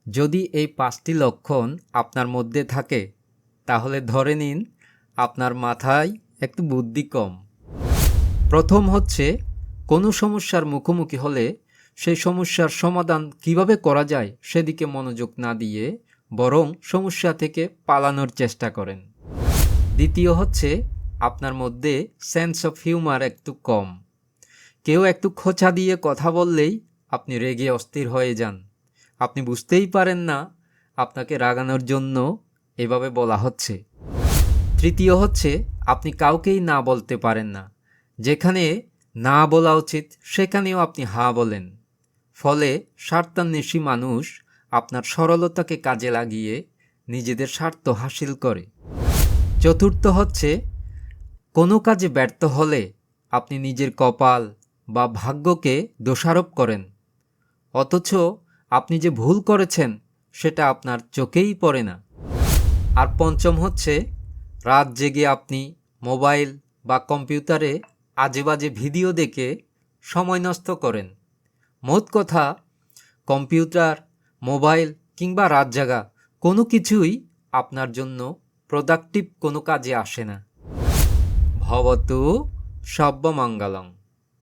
যদি এই ৫টি লক্ষণ আপনার মধ্যে থাকে তাহলে ধরে নিন আপনার মাথায় একটু বুদ্ধি কম। প্রথম হচ্ছে, কোনো সমস্যার মুখোমুখি হলে সেই সমস্যার সমাধান কিভাবে করা যায় সেদিকে মনোযোগ না দিয়ে বরং সমস্যা থেকে পালানোর চেষ্টা করেন। দ্বিতীয় হচ্ছে, আপনার মধ্যে সেন্স অফ হিউমার একটু কম। কেউ একটু খোঁচা দিয়ে কথা বললেই আপনি রেগে অস্থির হয়ে যান। আপনি বুঝতেই পারেন না আপনাকে রাগানোর জন্য এভাবে বলা হচ্ছে। তৃতীয় হচ্ছে, আপনি কাউকেই না বলতে পারেন না। যেখানে না বলা উচিত সেখানেও আপনি হা বলেন। ফলে স্বার্থান্বেষী মানুষ আপনার সরলতাকে কাজে লাগিয়ে নিজেদের স্বার্থ হাসিল করে। চতুর্থ হচ্ছে, কোনো কাজে ব্যর্থ হলে আপনি নিজের কপাল বা ভাগ্যকে দোষারোপ করেন, অথচ আপনি যে ভুল করেছেন সেটা আপনার চোখেই পড়ে না। আর পঞ্চম হচ্ছে, রাত জেগে আপনি মোবাইল বা কম্পিউটারে আজে বাজে ভিডিও দেখে সময় নষ্ট করেন। মোট কথা, কম্পিউটার, মোবাইল কিংবা রাত জাগা কোনো কিছুই আপনার জন্য প্রোডাক্টিভ কোনো কাজে আসে না। ভবতু সর্বমঙ্গলং।